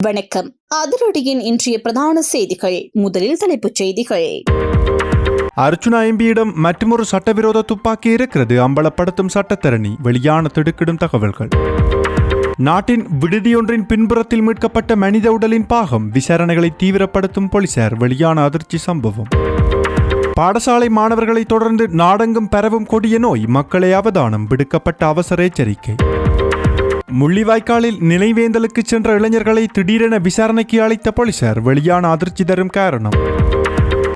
வணக்கம். அதிரடியின் இன்றைய பிரதான செய்திகள். முதலில் தலைப்புச் செய்திகள். அர்ச்சுனா எம்பியிடம் மற்றொரு சட்டவிரோத துப்பாக்கி இருக்கிறது அம்பலப்படுத்தும் சட்டத்தரணி. வெளியான திடுக்கிடும் தகவல்கள். நாட்டின் விடுதியொன்றின் பின்புறத்தில் மீட்கப்பட்ட மனித உடலின் பாகம். விசாரணைகளை தீவிரப்படுத்தும் போலீசார். வெளியான அதிர்ச்சி சம்பவம். பாடசாலை மாணவர்களை தொடர்ந்து நாடெங்கும் பரவும் கொடிய நோய். மக்களை அவதானம். விடுக்கப்பட்ட அவசர எச்சரிக்கை. முள்ளிவாய்க்காலில் நினைவேந்தலுக்கு சென்ற இளைஞர்களை திடீரென விசாரணைக்கு அழைத்த போலீசார். வெளியான அதிர்ச்சி தரும் காரணம்.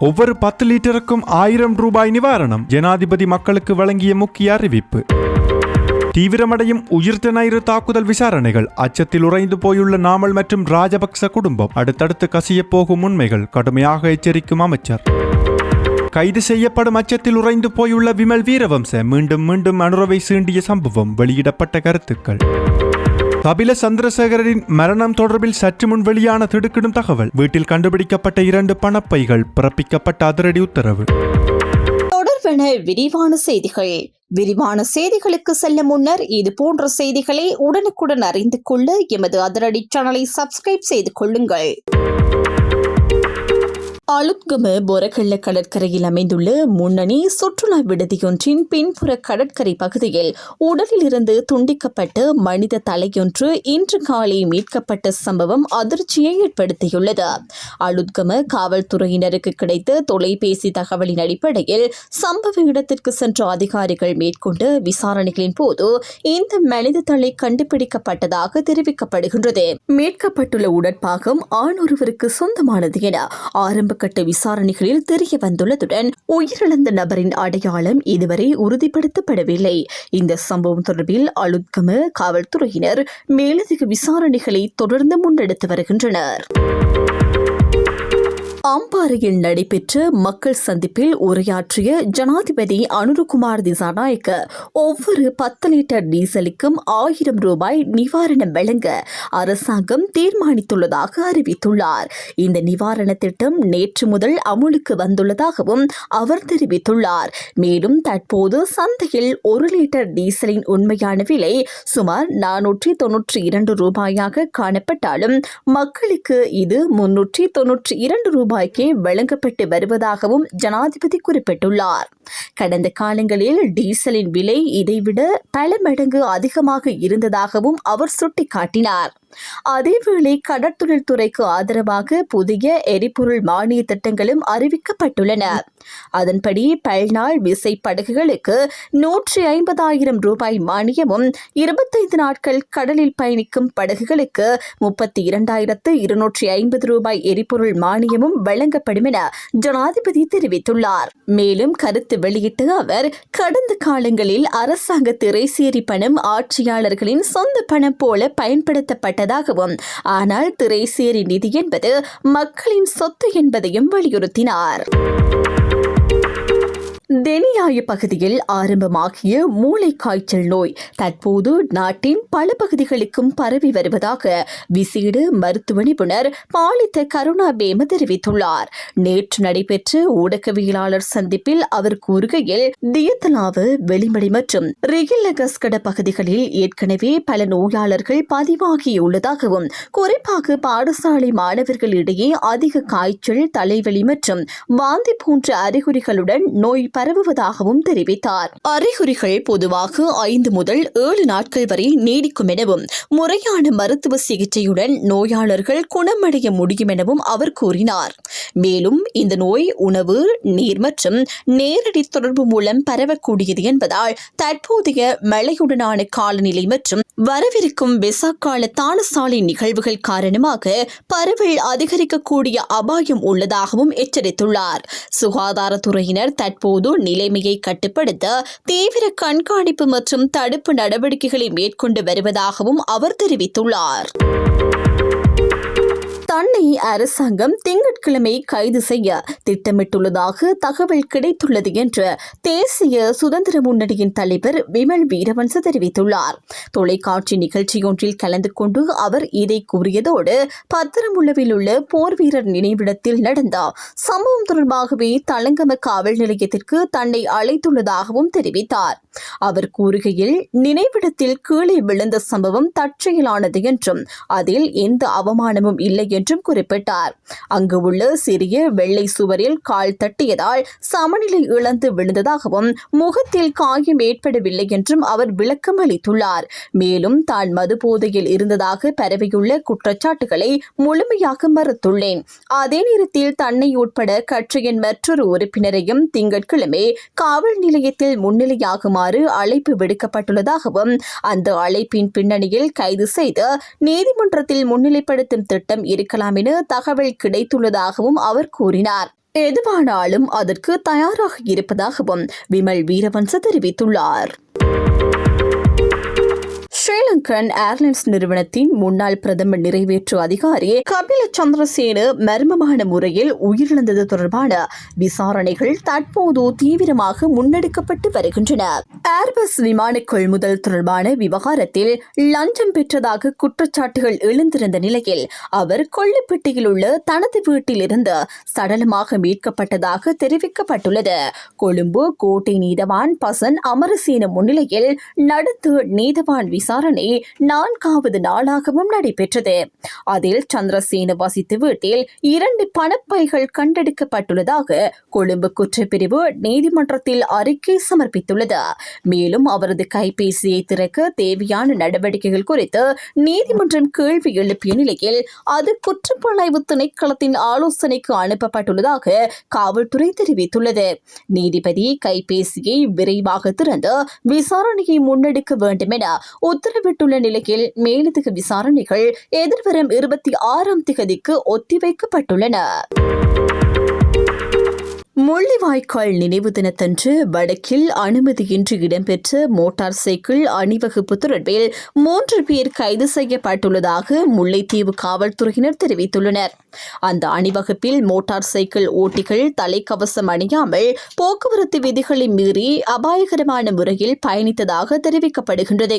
ஒவ்வொரு 10 லிட்டருக்கும் 1000 ரூபாய் நிவாரணம். ஜனாதிபதி மக்களுக்கு வழங்கிய முக்கிய அறிவிப்பு. தீவிரமடையும் உயிர்த்த ஞாயிறு தாக்குதல் விசாரணைகள். அச்சத்தில் உறைந்து போயுள்ள நாமல் மற்றும் ராஜபக்ச குடும்பம். அடுத்தடுத்து கசிய போகும் உண்மைகள். கடுமையாக எச்சரிக்கும் அமைச்சர். கைது செய்யப்படும் அச்சத்தில் உறைந்து போயுள்ள விமல் வீரவம்ச மீண்டும் மீண்டும் அனுரவை சீண்டிய சம்பவம். வெளியிடப்பட்ட கருத்துக்கள். கபில சந்திரசேகரின் மரணம் தொடர்பில் சற்று முன் வெளியான திடுக்கிடும் தகவல். வீட்டில் கண்டுபிடிக்கப்பட்ட 2 பணப்பைகள். பிறப்பிக்கப்பட்ட அதிரடி உத்தரவு. தொடர்பான விரிவான செய்திகள். விரிவான செய்திகளுக்கு செல்ல முன்னர் இது போன்ற செய்திகளை உடனுக்குடன் அறிந்து கொள்ள எமது அதிரடி சேனலை சப்ஸ்கிரைப் செய்து கொள்ளுங்கள். அலுத்கம பொரகல்ல கடற்கரையில் அமைந்துள்ள முன்னணி சுற்றுலா விடுதியொன்றின் பின்புற கடற்கரை பகுதியில் உடலில் இருந்து துண்டிக்கப்பட்ட மனித தலையொன்று இன்று காலை மீட்கப்பட்ட சம்பவம் அதிர்ச்சியை ஏற்படுத்தியுள்ளது. அலுத்கம காவல்துறையினருக்கு கிடைத்த தொலைபேசி தகவலின் அடிப்படையில் சம்பவ இடத்திற்கு சென்ற அதிகாரிகள் மேற்கொண்ட விசாரணைகளின் போது இந்த மனித தலை கண்டுபிடிக்கப்பட்டதாக தெரிவிக்கப்படுகின்றது. மீட்கப்பட்டுள்ள உடற்பாகம் ஆணொருவருக்கு சொந்தமானது என ஆரம்ப கட்ட விசாரணைகளில் தெரிய வந்துள்ளதுடன் உயிரிழந்த நபரின் அடையாளம் இதுவரை உறுதிப்படுத்தப்படவில்லை. இந்த சம்பவம் தொடர்பில் அலுத்கம காவல்துறையினர் மேலதிக விசாரணைகளை தொடர்ந்து முன்னெடுத்து வருகின்றனர். அம்பாறையில் நடைபெற்ற மக்கள் சந்திப்பில் உரையாற்றிய ஜனாதிபதி அனுரகுமார் திசாநாயக்க ஒவ்வொரு 10 லிட்டர் டீசலுக்கும் 1000 ரூபாய் நிவாரணம் வழங்க அரசாங்கம் தீர்மானித்துள்ளதாக அறிவித்துள்ளார். இந்த நிவாரண திட்டம் நேற்று முதல் அமுலுக்கு வந்துள்ளதாகவும் அவர் தெரிவித்துள்ளார். மேலும் தற்போது சந்தையில் 1 லிட்டர் டீசலின் உண்மையான விலை சுமார் 492 ரூபாயாக காணப்பட்டாலும் மக்களுக்கு இது 392 ரூபாய்க்கே வழங்கப்பட்டு வருவதாகவும் ஜனாதிபதி குறிப்பிட்டுள்ளார். கடந்த காலங்களில் டீசலின் விலை இதைவிட பல மடங்கு அதிகமாக இருந்ததாகவும் அவர் சுட்டிக்காட்டினார். அதேவேளை கடற்தொழில் துறைக்கு ஆதரவாக புதிய எரிபொருள் மானிய திட்டங்களும் அறிவிக்கப்பட்டுள்ளன. அதன்படி பல்நாள் விசை படகுகளுக்கு 150,000 ரூபாய் மானியமும் 25 நாட்கள் கடலில் பயணிக்கும் படகுகளுக்கு 32,250 ரூபாய் எரிபொருள் மானியமும் வழங்கப்படும் என ஜனாதிபதி தெரிவித்துள்ளார். மேலும் கருத்து வெளியிட்ட அவர் கடந்த காலங்களில் அரசாங்க திரைசேரி பணம் ஆட்சியாளர்களின் சொந்த பணம் போல பயன்படுத்தப்பட்டதாகவும் ஆனால் திரைசேரி நிதி என்பது மக்களின் சொத்து என்பதையும் வலியுறுத்தினார். தெனியாய பகுதியில் ஆரம்பமாகிய மூளை காய்ச்சல் நோய் தற்போது நாட்டின் பல பகுதிகளுக்கும் பரவி வருவதாக விசேட மருத்துவ நிபுணர் பாலித்த கருணாபேம தெரிவித்துள்ளார். நேற்று நடைபெற்ற ஊடகவியலாளர் சந்திப்பில் அவர் கூறுகையில் தியத்தலாவு, வெளிமடை மற்றும் ரிகில்லகஸ்கட பகுதிகளில் ஏற்கனவே பல நோயாளர்கள் பதிவாகியுள்ளதாகவும் குறிப்பாக பாடசாலை மாணவர்களிடையே அதிக காய்ச்சல், தலைவலி மற்றும் வாந்தி போன்ற அறிகுறிகளுடன் நோய் பரவுவதாகவும் தெரிவித்தார். அறிகுறிகள் பொதுவாக 5 முதல் 7 நாட்கள் வரை நீடிக்கும் எனவும் முறையான மருத்துவ சிகிச்சையுடன் நோயாளர்கள் குணமடைய முடியும் எனவும் அவர் கூறினார். மேலும் இந்த நோய் உணவு, நீர் மற்றும் நேரடி தொடர்பு மூலம் பரவக்கூடியது என்பதால் தற்போதைய மழையுடனான காலநிலை மற்றும் வரவிருக்கும் வெசாக்கால தாளசாலை நிகழ்வுகள் காரணமாக பரவல் அதிகரிக்கக்கூடிய அபாயம் உள்ளதாகவும் எச்சரித்துள்ளார். சுகாதாரத்துறையினர் தற்போது நிலைமையை கட்டுப்படுத்த தீவிர கண்காணிப்பு மற்றும் தடுப்பு நடவடிக்கைகளை மேற்கொண்டு வருவதாகவும் அவர் தெரிவித்துள்ளார். தன்னை அரசாங்கம் திங்கட்கிழமை கைது செய்ய திட்டமிட்டுள்ளதாக தகவல் கிடைத்துள்ளது என்று தேசிய சுதந்திர முன்னணியின் தலைவர் விமல் வீரவன்ச தெரிவித்துள்ளார். தொலைக்காட்சி நிகழ்ச்சியொன்றில் கலந்து கொண்டு அவர் இதை கூறியதோடு பத்திரமுள்ளவில் உள்ள போர் வீரர் நினைவிடத்தில் நடந்த சம்பவம் தொடர்பாகவே தலங்கம காவல் நிலையத்திற்கு தன்னை அழைத்துள்ளதாகவும் தெரிவித்தார். அவர் கூறுகையில், நினைவிடத்தில் கீழே விழுந்த சம்பவம் தற்செயலானது என்றும் அதில் எந்த அவமானமும் இல்லை என்றும் குறிப்பிட்டார். அங்கு உள்ள சிறிய வெள்ளை சுவரில் கால் தட்டியதால் சமநிலை இழந்து விழுந்ததாகவும் முகத்தில் காயம் ஏற்படவில்லை என்றும் அவர் விளக்கம் அளித்துள்ளார். மேலும் தான் மது போதையில் இருந்ததாக பரவியுள்ள குற்றச்சாட்டுகளை முழுமையாக மறுத்துள்ளேன். அதே நேரத்தில் தன்னை உட்பட கட்சியின் மற்றொரு உறுப்பினரையும் திங்கட்கிழமை காவல் நிலையத்தில் முன்னிலையாகுமாறு அழைப்பு விடுக்கப்பட்டுள்ளதாகவும் அந்த அழைப்பின் பின்னணியில் கைது செய்து நீதிமன்றத்தில் முன்னிலைப்படுத்தும் திட்டம் இருக்கலாம் என தகவல் கிடைத்துள்ளதாகவும் அவர் கூறினார். எதுவானாலும் அதற்கு தயாராக இருப்பதாகவும் விமல் வீரவன்ச தெரிவித்துள்ளார். ஸ்ரீலங்கன் ஏர்லைன்ஸ் நிறுவனத்தின் முன்னாள் பிரதம நிறைவேற்று அதிகாரி கபில சந்திரசேன மர்மமான முறையில் உயிரிழந்தது தொடர்பான விசாரணைகள் தற்போது தீவிரமாக முன்னெடுக்கப்பட்டு வருகின்றன. ஏர்பஸ் விமான கொள்முதல் தொடர்பான விவகாரத்தில் லஞ்சம் பெற்றதாக குற்றச்சாட்டுகள் எழுந்திருந்த நிலையில் அவர் கொள்ளுப்பட்டியில் உள்ள தனது வீட்டிலிருந்து சடலமாக மீட்கப்பட்டதாக தெரிவிக்கப்பட்டுள்ளது. கொழும்பு கோட்டை நீதவான் பசன் அமரசேன முன்னிலையில் நடந்த நீதவான் விசாரணை 4வது நாளாகவும் நடைபெற்றது. அதில் சந்திரசேன வசித்த வீட்டில் 2 பணப்பைகள் கண்டெடுக்கப்பட்டுள்ளதாக கொழும்பு குற்றப்பிரிவு நீதிமன்றத்தில் அறிக்கை சமர்ப்பித்துள்ளது. மேலும் அவரது கைபேசியை திறக்க தேவையான நடவடிக்கைகள் குறித்து நீதிமன்றம் கேள்வி எழுப்பிய நிலையில் அது குற்றப்புலனாய்வு திணைக்களத்தின் ஆலோசனைக்கு அனுப்பப்பட்டுள்ளதாக காவல்துறை தெரிவித்துள்ளது. நீதிபதி கைபேசியை விரைவாக திறந்து விசாரணையை முன்னெடுக்க வேண்டும் என உத்தரவிட்டுள்ள நிலையில் மேலதிக விசாரணைகள் எதிர்வரும் 26ஆம் தேதிக்கு ஒத்திவைக்கப்பட்டுள்ளன. முள்ளிவாய்க்கால் நினைவு தினத்தன்று வடக்கில் அனுமதியின்றி இடம்பெற்ற மோட்டார் சைக்கிள் அணிவகுப்பு தொடர்பில் 3 பேர் கைது செய்யப்பட்டுள்ளதாக முல்லைத்தீவு காவல்துறையினர் தெரிவித்துள்ளனர். அந்த அணிவகுப்பில் மோட்டார் சைக்கிள் ஓட்டிகள் தலைக்கவசம் அணியாமல் போக்குவரத்து விதிகளை மீறி அபாயகரமான முறையில் பயணித்ததாக தெரிவிக்கப்படுகின்றது.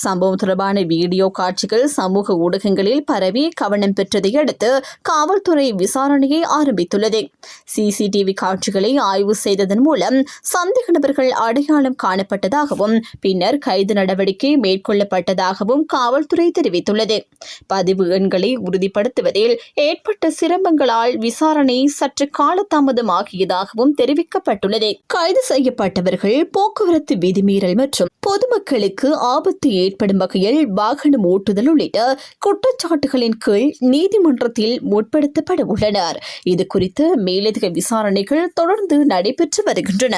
சம்பவம் தொடர்பான வீடியோ காட்சிகள் சமூக ஊடகங்களில் பரவி கவனம் பெற்றதை அடுத்து காவல்துறை விசாரணையை ஆரம்பித்துள்ளது. சிசிடிவி காட்சிகளை ஆய்வு செய்ததன் மூலம் சந்தேக நபர்கள் அடையாளம் காணப்பட்டதாகவும் பின்னர் கைது நடவடிக்கை மேற்கொள்ளப்பட்டதாகவும் காவல்துறை தெரிவித்துள்ளது. பதிவு எண்களை உறுதிப்படுத்துவதில் ஏற்பட்ட சிரமங்களால் விசாரணை சற்று காலதாமதமாகியதாகவும் தெரிவிக்கப்பட்டுள்ளது. கைது செய்யப்பட்டவர்கள் போக்குவரத்து விதிமீறல் மற்றும் பொதுமக்களுக்கு ஆபத்து ஏற்படும் வகையில் வாகனம் ஓட்டுதல் உள்ளிட்ட குற்றச்சாட்டுகளின் கீழ் நீதிமன்றத்தில் முற்படுத்தப்பட உள்ளனர். இது குறித்து மேலதிக விசாரணைகள் தொடர்ந்து நடைபெற்று வருகின்றன.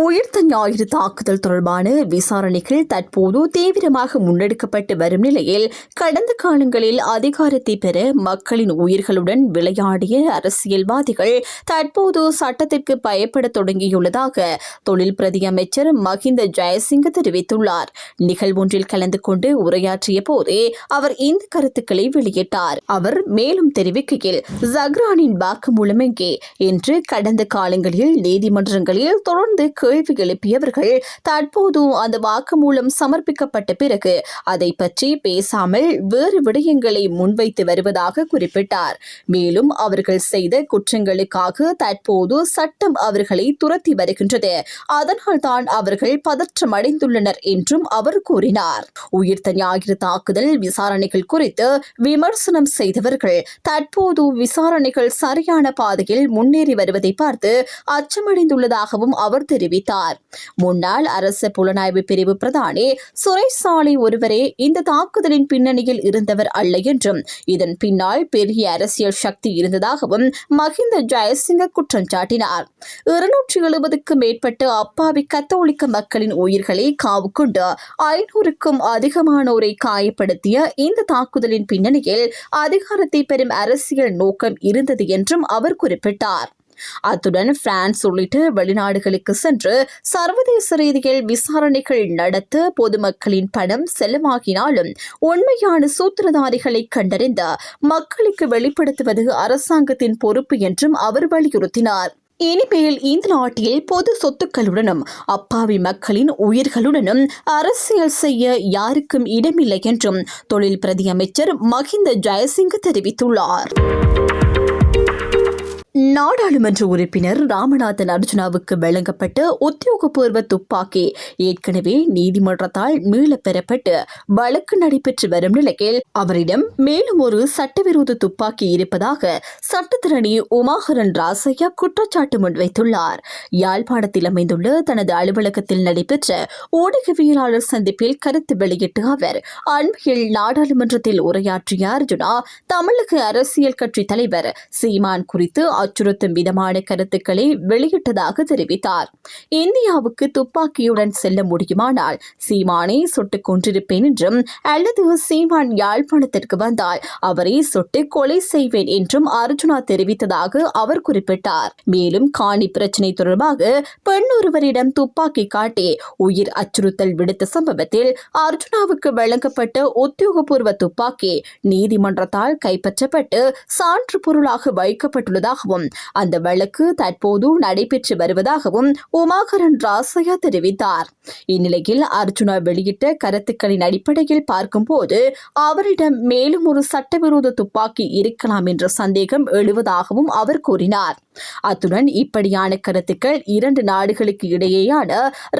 உயிர்த்த ஞாயிறு தாக்குதல் தொடர்பான விசாரணைகள் தற்போது தீவிரமாக முன்னெடுக்கப்பட்டு வரும் நிலையில் கடந்த காலங்களில் அதிகாரத்தை பெற மக்களின் உயிர்களுடன் விளையாடிய அரசியல்வாதிகள் தற்போது சட்டத்திற்கு பயப்பட தொடங்கியுள்ளதாக தொழில் பிரதி அமைச்சர் மஹிந்த ஜெயசிங்க தெரிவித்துள்ளார். நிகழ்வொன்றில் கலந்து கொண்டு உரையாற்றிய போதே அவர் இந்த கருத்துக்களை வெளியிட்டார். அவர் மேலும் தெரிவிக்கையில், ஜக்ரானின் வாக்குமூலம் எங்கே என்று கடந்த காலங்களில் நீதிமன்றங்களில் தொடர்ந்து கேள்வி எழுப்பியவர்கள் தற்போது அந்த வாக்குமூலம் சமர்ப்பிக்கப்பட்ட பிறகு அதை பற்றி பேசாமல் வேறு விடயங்களை முன்வைத்து வருவதாக குறிப்பிட்டார். மேலும் அவர்கள் செய்த குற்றங்களுக்காக தற்போது சட்டம் அவர்களை துரத்தி வருகின்றது. அதனால்தான் அவர்கள் பதற்றமடைந்துள்ளனர் என்றும் அவர் கூறினார். உயிர்த்த ஞாயிறு தாக்குதல் விசாரணைகள் குறித்து விமர்சனம் செய்தவர்கள் தற்போது விசாரணைகள் சரியான பாதையில் முன்னேறி வருவதை பார்த்து அச்சமடைந்துள்ளதாகவும் அவர் தெரிவித்தார். முன்னாள் அரசு புலனாய்வு பிரிவு பிரதானி சுரேஷ் சாலை ஒருவரே இந்த தாக்குதலின் பின்னணியில் இருந்தவர் அல்ல என்றும் இதன் பின்னால் பெரிய அரசியல் சக்தி இருந்ததாகவும் மஹிந்த ஜெயசிங்க குற்றம் சாட்டினார். 270க்கும் மேற்பட்ட அப்பாவி கத்தோலிக்க மக்களின் உயிர்களை காவு கொண்டு 500க்கும் அதிகமானோரை காயப்படுத்திய இந்த தாக்குதலின் பின்னணியில் அதிகாரத்தை பெறும் அரசியல் நோக்கம் இருந்தது என்றும் அவர் குறிப்பிட்டார். அத்துடன் பிரான்ஸ் உள்ளிட்ட வெளிநாடுகளுக்கு சென்று சர்வதேச ரீதியில் விசாரணைகள் நடத்த பொதுமக்களின் பணம் செலவாகினாலும் உண்மையான சூத்திரதாரிகளை கண்டறிந்து மக்களுக்கு வெளிப்படுத்துவது அரசாங்கத்தின் பொறுப்பு என்றும் அவர் வலியுறுத்தினார். இனிமேல் இந்த நாட்டில் பொது சொத்துக்களுடனும் அப்பாவி மக்களின் உயிர்களுடனும் அரசியல் செய்ய யாருக்கும் இடமில்லை என்றும் தொழில் பிரதி அமைச்சர் மஹிந்த ஜெயசிங்க தெரிவித்துள்ளார். நாடாளுமன்ற உறுப்பினர் ராமநாதன் அர்ஜுனாவுக்கு வழங்கப்பட்ட உத்தியோகபூர்வ துப்பாக்கி ஏற்கனவே நீதிமன்றத்தால் மீளப் பெறப்பட்டு வழக்கு நடைபெற்று வரும் நிலையில் அவரிடம் மேலும் ஒரு சட்டவிரோத துப்பாக்கி இருப்பதாக சட்டத்திரணி உமாகரன் ராசையா குற்றச்சாட்டு முன்வைத்துள்ளார். யாழ்ப்பாணத்தில் அமைந்துள்ள தனது அலுவலகத்தில் நடைபெற்ற ஊடகவியலாளர் சந்திப்பில் கருத்து வெளியிட்ட அவர் அண்மையில் நாடாளுமன்றத்தில் உரையாற்றிய அர்ஜுனா தமிழக அரசியல் கட்சி தலைவர் சீமான் குறித்து அச்சுறுத்தும் விதமான கருத்துக்களை வெளியிட்டதாக தெரிவித்தார். இந்தியாவுக்கு துப்பாக்கியுடன் செல்ல முடியுமானால் சீமானை சுட்டுக் கொண்டிருப்பேன் என்றும் அல்லது சீமான் யாழ்ப்பாணத்திற்கு வந்தால் அவரை சுட்டு கொலை செய்வேன் என்றும் அர்ஜுனா தெரிவித்ததாக அவர் குறிப்பிட்டார். மேலும் காணி பிரச்சினை தொடர்பாக பெண் ஒருவரிடம் துப்பாக்கி காட்டி உயிர் அச்சுறுத்தல் விடுத்த சம்பவத்தில் அர்ஜுனாவுக்கு வழங்கப்பட்ட உத்தியோகபூர்வ துப்பாக்கி நீதிமன்றத்தால் கைப்பற்றப்பட்டு சான்று பொருளாக வைக்கப்பட்டுள்ளதாகவும் அந்த வழக்கு தற்போது நடைபெற்று வருவதாகவும் உமாகரன் ராசையா தெரிவித்தார். இந்நிலையில் அர்ஜுனா வெளியிட்ட கருத்துக்களின் அடிப்படையில் பார்க்கும்போது அவரிடம் மேலும் ஒரு சட்டவிரோத துப்பாக்கி இருக்கலாம் என்ற சந்தேகம் எழுவதாகவும் அவர் கூறினார். அத்துடன் இப்படியான கருத்துக்கள் 2 நாடுகளுக்கு இடையேயான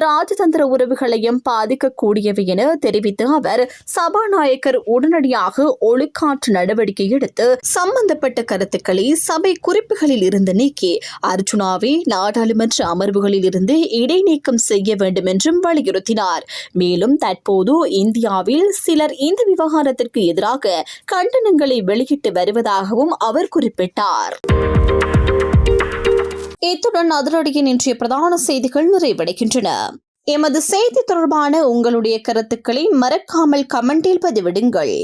ராஜதந்திர உறவுகளையும் பாதிக்கக்கூடியவை என தெரிவித்த அவர் சபாநாயகர் உடனடியாக ஒழுக்காற்று நடவடிக்கை எடுத்து சம்பந்தப்பட்ட கருத்துக்களை சபை குறிப்புகளில் இருந்து நீக்கி அர்ஜுனாவை நாடாளுமன்ற அமர்வுகளில் இருந்து இடைநீக்கம் செய்ய வேண்டும் என்றும் வலியுறுத்தினார். மேலும் தற்போது இந்தியாவில் சிலர் இந்த விவகாரத்திற்கு எதிராக கண்டனங்களை வெளியிட்டு வருவதாகவும் அவர் குறிப்பிட்டார். இத்துடன் அதிரடியின் இன்றைய பிரதான செய்திகள் நிறைவடைகின்றன. எமது செய்தி தொடர்பான உங்களுடைய கருத்துக்களை மறக்காமல் கமெண்டில் பதிவிடுங்கள்.